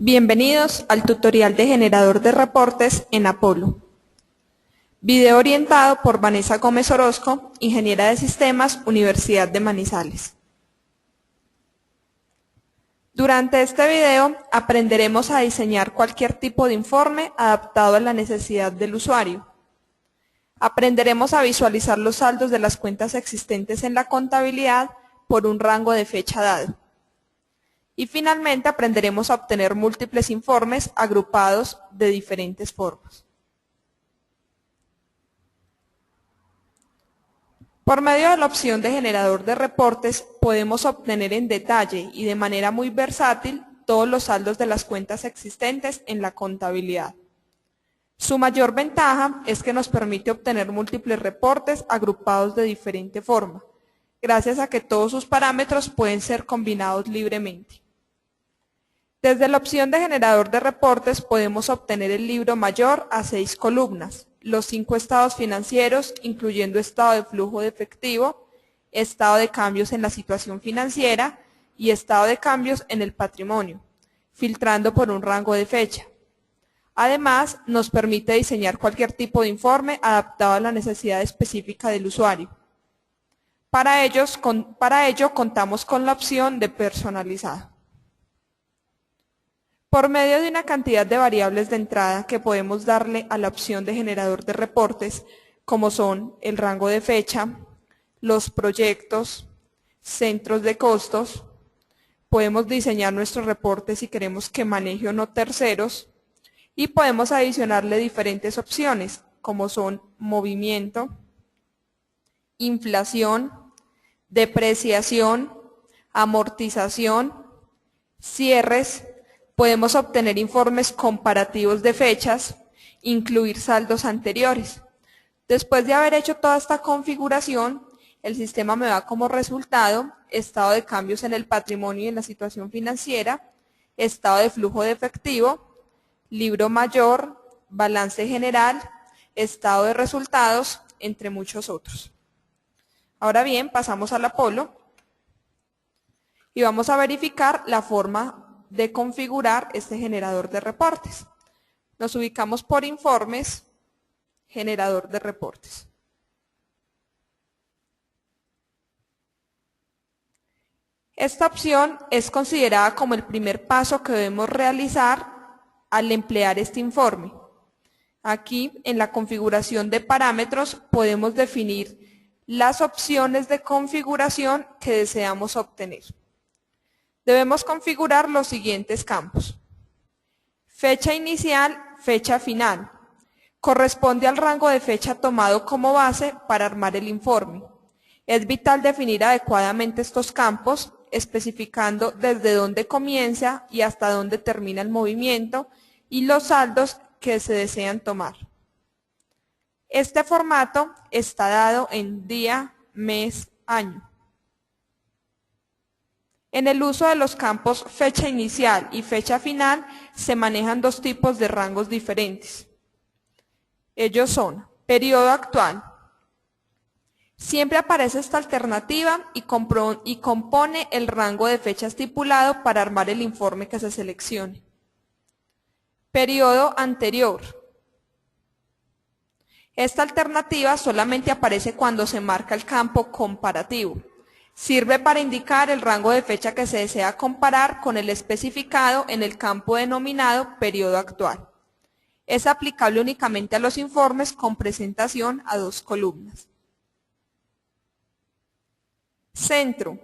Bienvenidos al tutorial de generador de reportes en Apolo. Video orientado por Vanessa Gómez Orozco, ingeniera de sistemas, Universidad de Manizales. Durante este video aprenderemos a diseñar cualquier tipo de informe adaptado a la necesidad del usuario. Aprenderemos a visualizar los saldos de las cuentas existentes en la contabilidad por un rango de fecha dado. Y finalmente aprenderemos a obtener múltiples informes agrupados de diferentes formas. Por medio de la opción de generador de reportes podemos obtener en detalle y de manera muy versátil todos los saldos de las cuentas existentes en la contabilidad. Su mayor ventaja es que nos permite obtener múltiples reportes agrupados de diferente forma, gracias a que todos sus parámetros pueden ser combinados libremente. Desde la opción de generador de reportes podemos obtener el libro mayor a 6 columnas, los 5 estados financieros, incluyendo estado de flujo de efectivo, estado de cambios en la situación financiera y estado de cambios en el patrimonio, filtrando por un rango de fecha. Además, nos permite diseñar cualquier tipo de informe adaptado a la necesidad específica del usuario. Para ello contamos con la opción de personalizado. Por medio de una cantidad de variables de entrada que podemos darle a la opción de generador de reportes, como son el rango de fecha, los proyectos, centros de costos, podemos diseñar nuestros reportes si queremos que maneje o no terceros, y podemos adicionarle diferentes opciones, como son movimiento, inflación, depreciación, amortización, cierres. Podemos obtener informes comparativos de fechas, incluir saldos anteriores. Después de haber hecho toda esta configuración, el sistema me da como resultado estado de cambios en el patrimonio y en la situación financiera, estado de flujo de efectivo, libro mayor, balance general, estado de resultados, entre muchos otros. Ahora bien, pasamos al Apolo y vamos a verificar la forma de configurar este generador de reportes. Nos ubicamos por informes, generador de reportes. Esta opción es considerada como el primer paso que debemos realizar al emplear este informe. Aquí en la configuración de parámetros podemos definir las opciones de configuración que deseamos obtener. Debemos configurar los siguientes campos. Fecha inicial, fecha final. Corresponde al rango de fecha tomado como base para armar el informe. Es vital definir adecuadamente estos campos, especificando desde dónde comienza y hasta dónde termina el movimiento y los saldos que se desean tomar. Este formato está dado en día, mes, año. En el uso de los campos fecha inicial y fecha final se manejan dos tipos de rangos diferentes. Ellos son periodo actual. Siempre aparece esta alternativa y compone el rango de fecha estipulado para armar el informe que se seleccione. Periodo anterior. Esta alternativa solamente aparece cuando se marca el campo comparativo. Sirve para indicar el rango de fecha que se desea comparar con el especificado en el campo denominado periodo actual. Es aplicable únicamente a los informes con presentación a 2 columnas. Centro.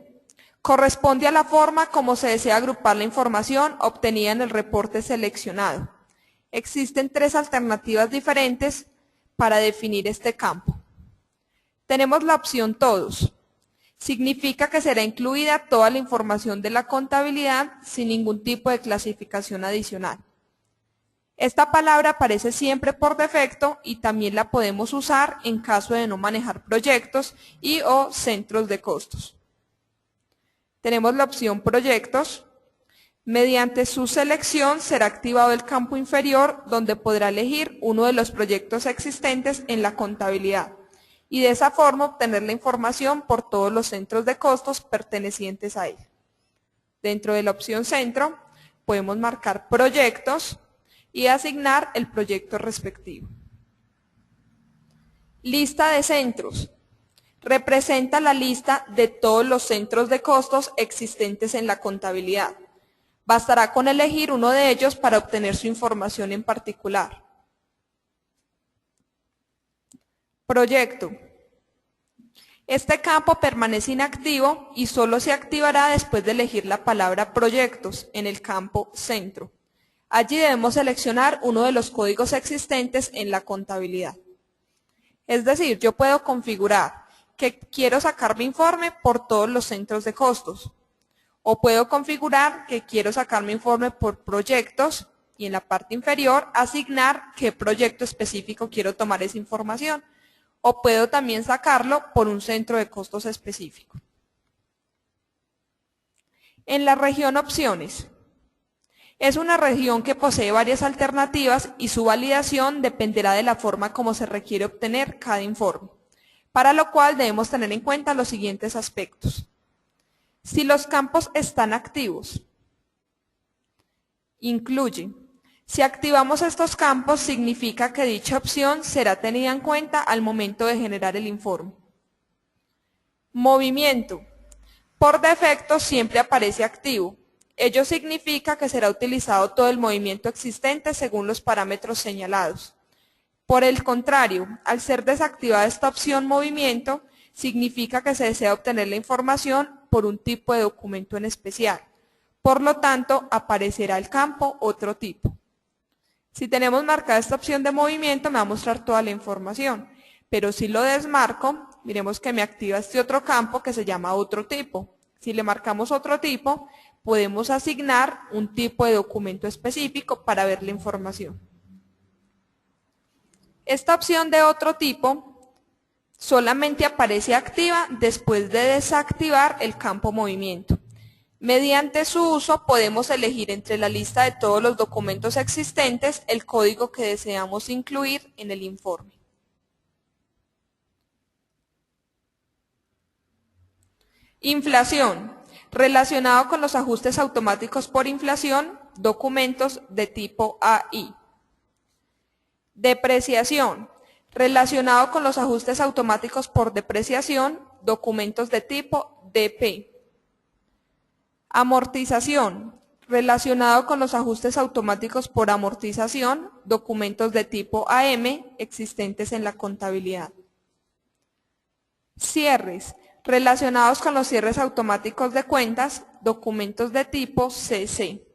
Corresponde a la forma como se desea agrupar la información obtenida en el reporte seleccionado. Existen 3 alternativas diferentes para definir este campo. Tenemos la opción todos. Significa que será incluida toda la información de la contabilidad sin ningún tipo de clasificación adicional. Esta palabra aparece siempre por defecto y también la podemos usar en caso de no manejar proyectos y o centros de costos. Tenemos la opción proyectos. Mediante su selección será activado el campo inferior donde podrá elegir uno de los proyectos existentes en la contabilidad y de esa forma obtener la información por todos los centros de costos pertenecientes a él. Dentro de la opción centro podemos marcar proyectos y asignar el proyecto respectivo. Lista de centros. Representa la lista de todos los centros de costos existentes en la contabilidad. Bastará con elegir uno de ellos para obtener su información en particular. Proyecto. Este campo permanece inactivo y solo se activará después de elegir la palabra proyectos en el campo centro. Allí debemos seleccionar uno de los códigos existentes en la contabilidad. Es decir, yo puedo configurar que quiero sacar mi informe por todos los centros de costos. O puedo configurar que quiero sacar mi informe por proyectos y en la parte inferior asignar qué proyecto específico quiero tomar esa información. O puedo también sacarlo por un centro de costos específico. En la región opciones. Es una región que posee varias alternativas y su validación dependerá de la forma como se requiere obtener cada informe, para lo cual debemos tener en cuenta los siguientes aspectos. Si los campos están activos, incluye. Si activamos estos campos, significa que dicha opción será tenida en cuenta al momento de generar el informe. Movimiento. Por defecto siempre aparece activo. Ello significa que será utilizado todo el movimiento existente según los parámetros señalados. Por el contrario, al ser desactivada esta opción movimiento, significa que se desea obtener la información por un tipo de documento en especial. Por lo tanto, aparecerá el campo otro tipo. Si tenemos marcada esta opción de movimiento, me va a mostrar toda la información. Pero si lo desmarco, miremos que me activa este otro campo que se llama otro tipo. Si le marcamos otro tipo, podemos asignar un tipo de documento específico para ver la información. Esta opción de otro tipo solamente aparece activa después de desactivar el campo movimiento. Mediante su uso podemos elegir entre la lista de todos los documentos existentes el código que deseamos incluir en el informe. Inflación. Relacionado con los ajustes automáticos por inflación, documentos de tipo AI. Depreciación. Relacionado con los ajustes automáticos por depreciación, documentos de tipo DP. Amortización. Relacionado con los ajustes automáticos por amortización, documentos de tipo AM existentes en la contabilidad. Cierres. Relacionados con los cierres automáticos de cuentas, documentos de tipo CC.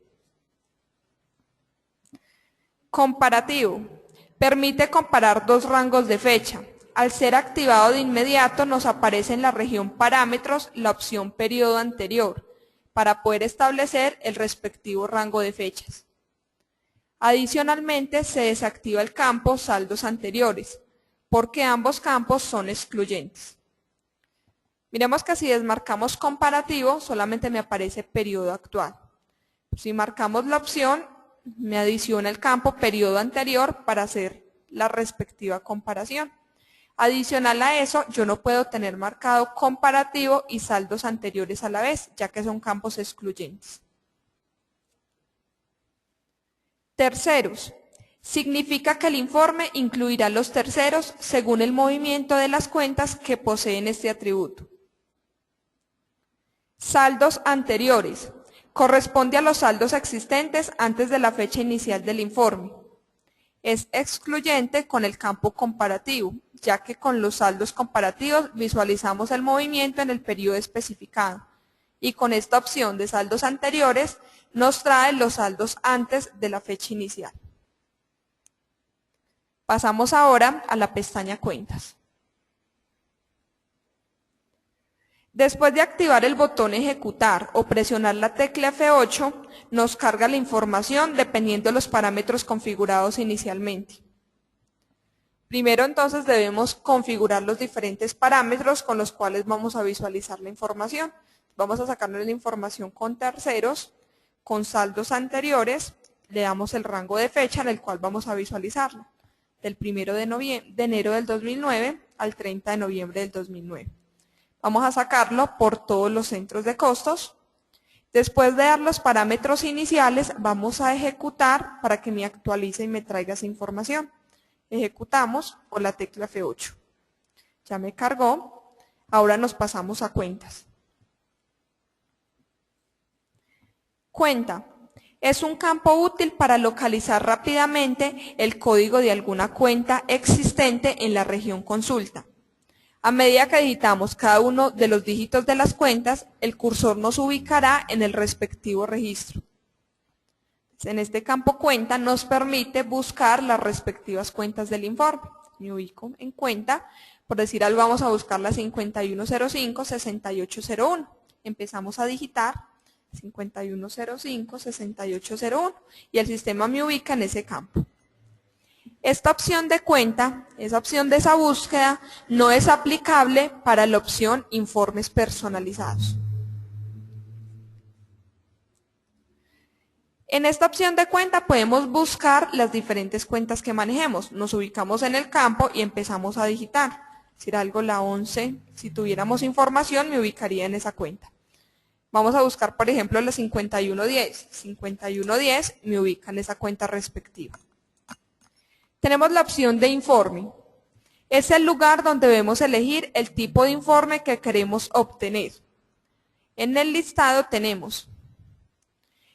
Comparativo. Permite comparar dos rangos de fecha. Al ser activado de inmediato nos aparece en la región Parámetros la opción Periodo anterior, para poder establecer el respectivo rango de fechas. Adicionalmente, se desactiva el campo Saldos anteriores, porque ambos campos son excluyentes. Miremos que si desmarcamos Comparativo, solamente me aparece Periodo actual. Si marcamos la opción, me adiciona el campo Periodo anterior para hacer la respectiva comparación. Adicional a eso, yo no puedo tener marcado comparativo y saldos anteriores a la vez, ya que son campos excluyentes. Terceros. Significa que el informe incluirá los terceros según el movimiento de las cuentas que poseen este atributo. Saldos anteriores. Corresponde a los saldos existentes antes de la fecha inicial del informe. Es excluyente con el campo comparativo, ya que con los saldos comparativos visualizamos el movimiento en el periodo especificado. Y con esta opción de saldos anteriores nos trae los saldos antes de la fecha inicial. Pasamos ahora a la pestaña Cuentas. Después de activar el botón Ejecutar o presionar la tecla F8, nos carga la información dependiendo de los parámetros configurados inicialmente. Primero entonces debemos configurar los diferentes parámetros con los cuales vamos a visualizar la información. Vamos a sacarle la información con terceros, con saldos anteriores, le damos el rango de fecha en el cual vamos a visualizarlo, del 1 de enero del 2009 al 30 de noviembre del 2009. Vamos a sacarlo por todos los centros de costos Después de dar los parámetros iniciales, vamos a ejecutar para que me actualice y me traiga esa información. Ejecutamos por la tecla F8. Ya me cargó. Ahora nos pasamos a cuentas. Cuenta. Es un campo útil para localizar rápidamente el código de alguna cuenta existente en la región consulta. A medida que digitamos cada uno de los dígitos de las cuentas, el cursor nos ubicará en el respectivo registro. En este campo cuenta nos permite buscar las respectivas cuentas del informe. Me ubico en cuenta, por decir algo vamos a buscar la 5105-6801. Empezamos a digitar 5105-6801 y el sistema me ubica en ese campo. Esta opción de cuenta, esa opción de esa búsqueda, no es aplicable para la opción informes personalizados. En esta opción de cuenta podemos buscar las diferentes cuentas que manejemos. Nos ubicamos en el campo y empezamos a digitar. Si era algo la 11, si tuviéramos información me ubicaría en esa cuenta. Vamos a buscar, por ejemplo, la 5110. 5110 me ubica en esa cuenta respectiva. Tenemos la opción de informe. Es el lugar donde debemos elegir el tipo de informe que queremos obtener. En el listado tenemos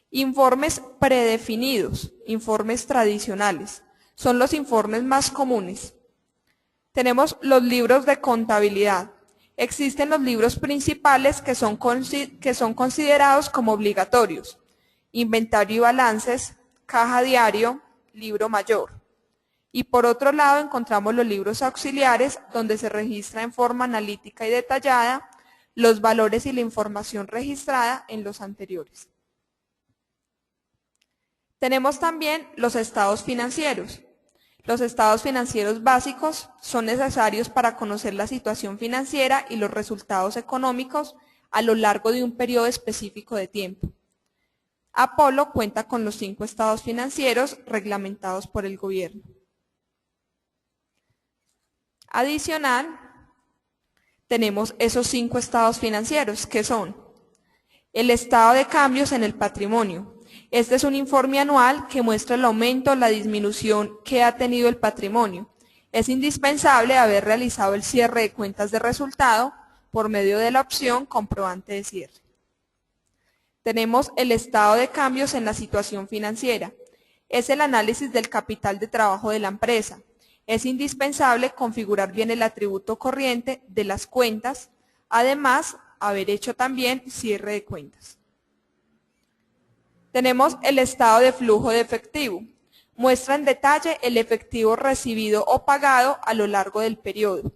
informes predefinidos, informes tradicionales. Son los informes más comunes. Tenemos los libros de contabilidad. Existen los libros principales que son considerados como obligatorios. Inventario y balances, caja diario, libro mayor. Y por otro lado encontramos los libros auxiliares donde se registra en forma analítica y detallada los valores y la información registrada en los anteriores. Tenemos también los estados financieros. Los estados financieros básicos son necesarios para conocer la situación financiera y los resultados económicos a lo largo de un periodo específico de tiempo. Apolo cuenta con los 5 estados financieros reglamentados por el gobierno. Adicional, tenemos esos 5 estados financieros que son el estado de cambios en el patrimonio. Este es un informe anual que muestra el aumento o la disminución que ha tenido el patrimonio. Es indispensable haber realizado el cierre de cuentas de resultado por medio de la opción comprobante de cierre. Tenemos el estado de cambios en la situación financiera. Es el análisis del capital de trabajo de la empresa. Es indispensable configurar bien el atributo corriente de las cuentas, además haber hecho también cierre de cuentas. Tenemos el estado de flujo de efectivo. Muestra en detalle el efectivo recibido o pagado a lo largo del periodo.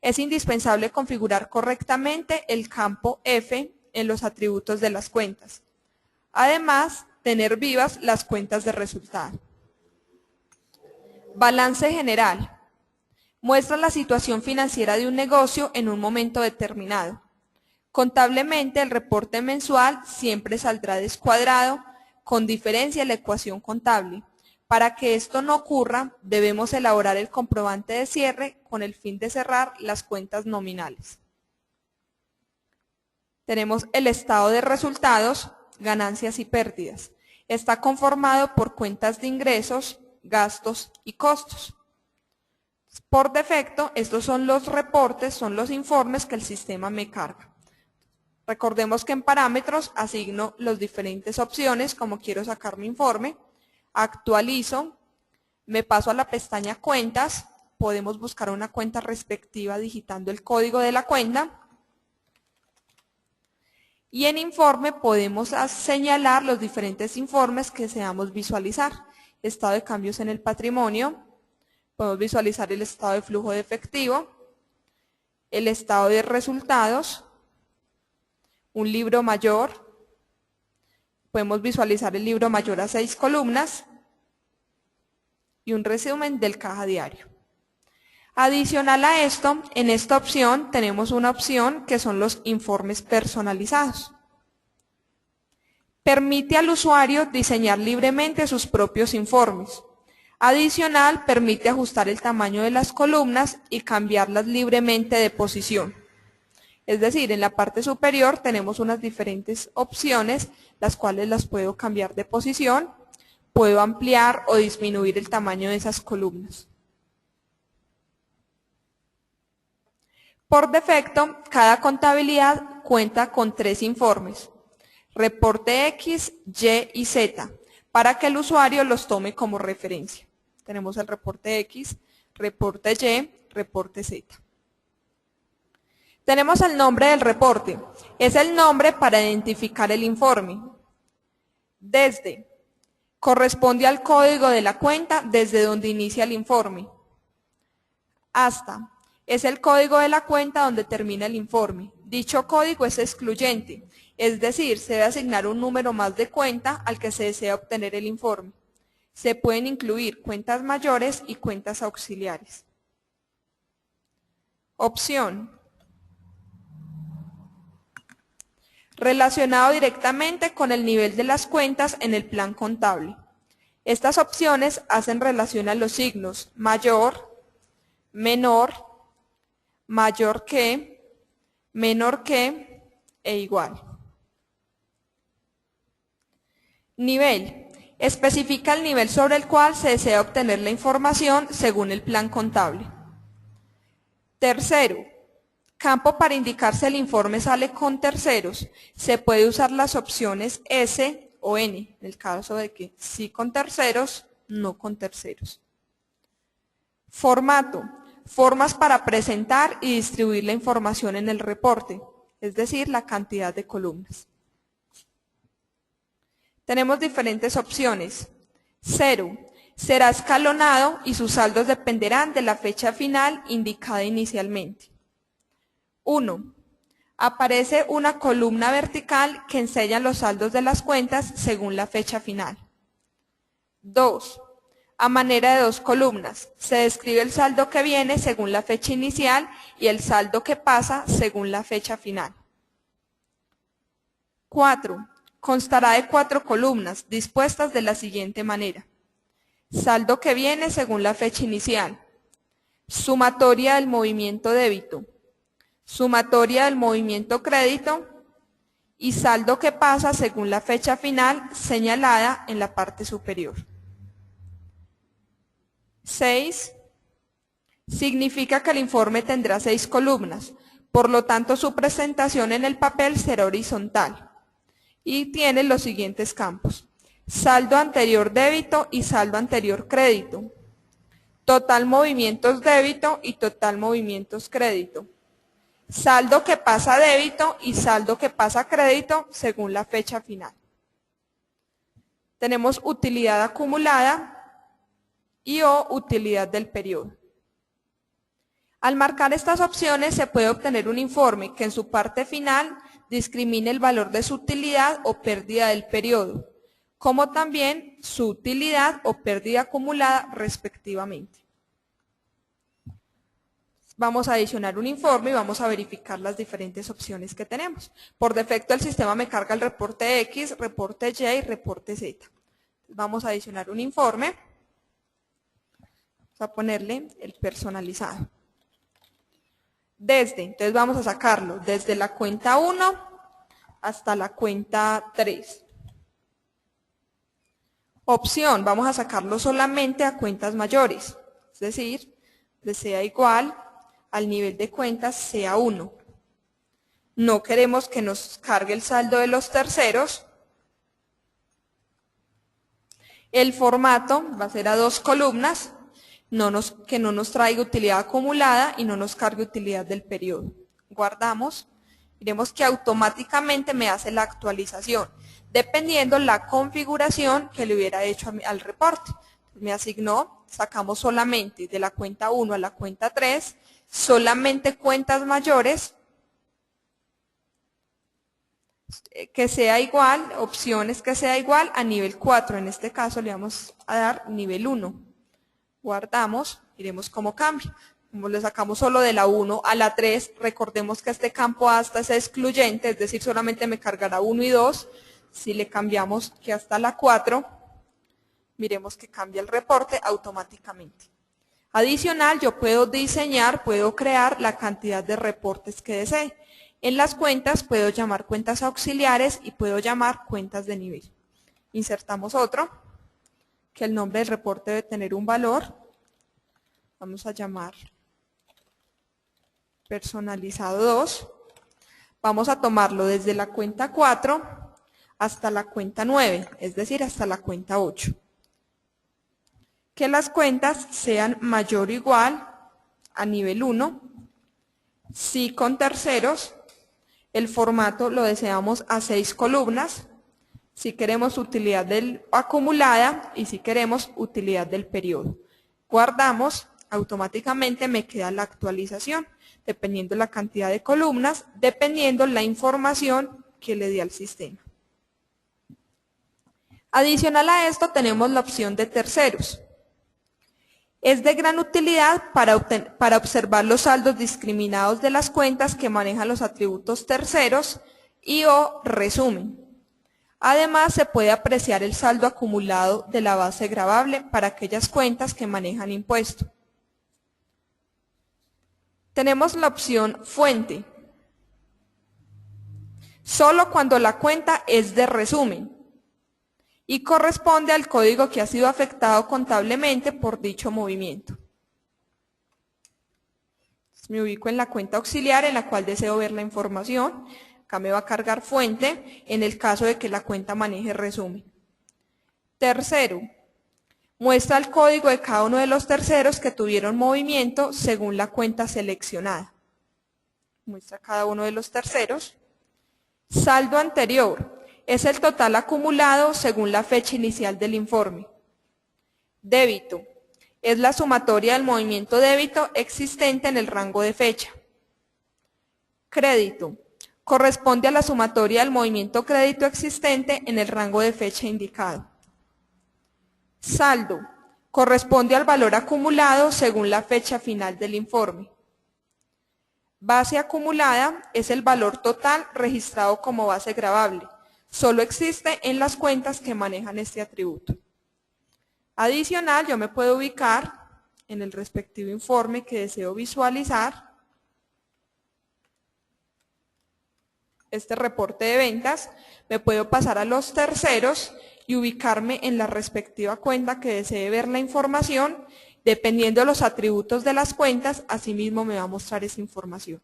Es indispensable configurar correctamente el campo F en los atributos de las cuentas. Además, tener vivas las cuentas de resultado. Balance general. Muestra la situación financiera de un negocio en un momento determinado. Contablemente, el reporte mensual siempre saldrá descuadrado, con diferencia en la ecuación contable. Para que esto no ocurra, debemos elaborar el comprobante de cierre con el fin de cerrar las cuentas nominales. Tenemos el estado de resultados, ganancias y pérdidas. Está conformado por cuentas de ingresos, gastos y costos. Por defecto, estos son los reportes, son los informes que el sistema me carga. Recordemos que en parámetros asigno las diferentes opciones, como quiero sacar mi informe, actualizo, me paso a la pestaña cuentas, podemos buscar una cuenta respectiva digitando el código de la cuenta, y en informe podemos señalar los diferentes informes que deseamos visualizar. Estado de cambios en el patrimonio, podemos visualizar el estado de flujo de efectivo, el estado de resultados, un libro mayor, podemos visualizar el libro mayor a 6 columnas y un resumen del caja diario. Adicional a esto, en esta opción tenemos una opción que son los informes personalizados. Permite al usuario diseñar libremente sus propios informes. Adicional, permite ajustar el tamaño de las columnas y cambiarlas libremente de posición. Es decir, en la parte superior tenemos unas diferentes opciones, las cuales las puedo cambiar de posición, puedo ampliar o disminuir el tamaño de esas columnas. Por defecto, cada contabilidad cuenta con 3 informes, reporte X, Y y Z, para que el usuario los tome como referencia. Tenemos el reporte X, reporte Y, reporte Z. Tenemos el nombre del reporte. Es el nombre para identificar el informe. Desde. Corresponde al código de la cuenta desde donde inicia el informe. Hasta. Es el código de la cuenta donde termina el informe. Dicho código es excluyente, es decir, se debe asignar un número más de cuenta al que se desea obtener el informe. Se pueden incluir cuentas mayores y cuentas auxiliares. Opción. Relacionado directamente con el nivel de las cuentas en el plan contable. Estas opciones hacen relación a los signos mayor, menor, mayor que, menor que e igual. Nivel. Especifica el nivel sobre el cual se desea obtener la información según el plan contable. Tercero. Campo para indicar si el informe sale con terceros. Se puede usar las opciones S o N, en el caso de que sí con terceros, no con terceros. Formato. Formas para presentar y distribuir la información en el reporte, es decir, la cantidad de columnas. Tenemos diferentes opciones. 0. Será escalonado y sus saldos dependerán de la fecha final indicada inicialmente. 1. Aparece una columna vertical que enseña los saldos de las cuentas según la fecha final. 2. A manera de 2 columnas, se describe el saldo que viene según la fecha inicial y el saldo que pasa según la fecha final. 4. Constará de 4 columnas dispuestas de la siguiente manera. Saldo que viene según la fecha inicial. Sumatoria del movimiento débito. Sumatoria del movimiento crédito y saldo que pasa según la fecha final señalada en la parte superior. 6. Significa que el informe tendrá 6 columnas, por lo tanto su presentación en el papel será horizontal y tiene los siguientes campos. Saldo anterior débito y saldo anterior crédito. Total movimientos débito y total movimientos crédito. Saldo que pasa débito y saldo que pasa crédito según la fecha final. Tenemos utilidad acumulada y o utilidad del periodo. Al marcar estas opciones se puede obtener un informe que en su parte final discrimine el valor de su utilidad o pérdida del periodo, como también su utilidad o pérdida acumulada respectivamente. Vamos a adicionar un informe y vamos a verificar las diferentes opciones que tenemos. Por defecto el sistema me carga el reporte X, reporte Y y reporte Z. Vamos a adicionar un informe. Vamos a ponerle el personalizado. Entonces vamos a sacarlo desde la cuenta 1 hasta la cuenta 3. Opción, vamos a sacarlo solamente a cuentas mayores, es decir, que sea igual al nivel de cuentas sea 1. No queremos que nos cargue el saldo de los terceros. El formato va a ser a 2 columnas, que no nos traiga utilidad acumulada y no nos cargue utilidad del periodo. Guardamos, miremos que automáticamente me hace la actualización, dependiendo la configuración que le hubiera hecho al reporte. Me asignó, sacamos solamente de la cuenta 1 a la cuenta 3, solamente cuentas mayores, que sea igual, opciones que sea igual a nivel 4, en este caso le vamos a dar nivel 1. Guardamos, miremos cómo cambia. Como le sacamos solo de la 1 a la 3, recordemos que este campo hasta es excluyente, es decir, solamente me cargará 1 y 2. Si le cambiamos que hasta la 4, miremos que cambia el reporte automáticamente. Adicional, yo puedo diseñar, puedo crear la cantidad de reportes que desee. En las cuentas puedo llamar cuentas auxiliares y puedo llamar cuentas de nivel. Insertamos otro, que el nombre del reporte debe tener un valor. Vamos a llamar personalizado 2. Vamos a tomarlo desde la cuenta 4 hasta la cuenta 9, es decir, hasta la cuenta 8. Que las cuentas sean mayor o igual a nivel 1. Si con terceros, el formato lo deseamos a 6 columnas. Si queremos utilidad acumulada y si queremos utilidad del periodo. Guardamos, automáticamente me queda la actualización, dependiendo la cantidad de columnas, dependiendo la información que le di al sistema. Adicional a esto tenemos la opción de terceros. Es de gran utilidad para observar los saldos discriminados de las cuentas que manejan los atributos terceros y o resumen. Además, se puede apreciar el saldo acumulado de la base gravable para aquellas cuentas que manejan impuesto. Tenemos la opción fuente. Solo cuando la cuenta es de resumen y corresponde al código que ha sido afectado contablemente por dicho movimiento. Me ubico en la cuenta auxiliar en la cual deseo ver la información. Acá me va a cargar fuente en el caso de que la cuenta maneje resumen. Tercero, muestra el código de cada uno de los terceros que tuvieron movimiento según la cuenta seleccionada. Muestra cada uno de los terceros. Saldo anterior. Es el total acumulado según la fecha inicial del informe. Débito. Es la sumatoria del movimiento débito existente en el rango de fecha. Crédito. Corresponde a la sumatoria del movimiento crédito existente en el rango de fecha indicado. Saldo. Corresponde al valor acumulado según la fecha final del informe. Base acumulada es el valor total registrado como base gravable. Solo existe en las cuentas que manejan este atributo. Adicional, yo me puedo ubicar en el respectivo informe que deseo visualizar. Este reporte de ventas, me puedo pasar a los terceros y ubicarme en la respectiva cuenta que desee ver la información. Dependiendo de los atributos de las cuentas, asimismo me va a mostrar esa información.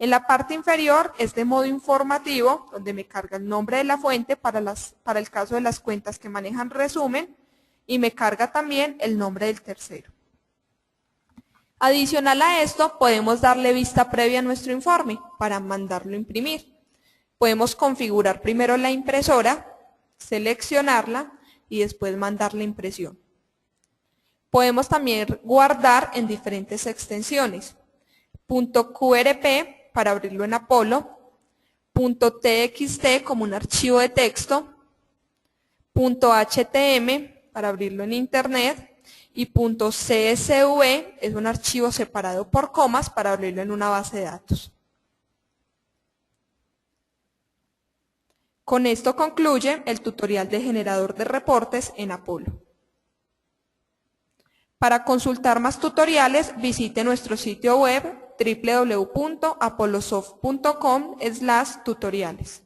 En la parte inferior es de modo informativo, donde me carga el nombre de la fuente para el caso de las cuentas que manejan resumen y me carga también el nombre del tercero. Adicional a esto, podemos darle vista previa a nuestro informe para mandarlo a imprimir. Podemos configurar primero la impresora, seleccionarla y después mandar la impresión. Podemos también guardar en diferentes extensiones. .qrp para abrirlo en Apollo, .txt como un archivo de texto, .htm para abrirlo en Internet y .csv es un archivo separado por comas para abrirlo en una base de datos. Con esto concluye el tutorial de generador de reportes en Apollo. Para consultar más tutoriales, visite nuestro sitio web www.apollosoft.com/tutoriales.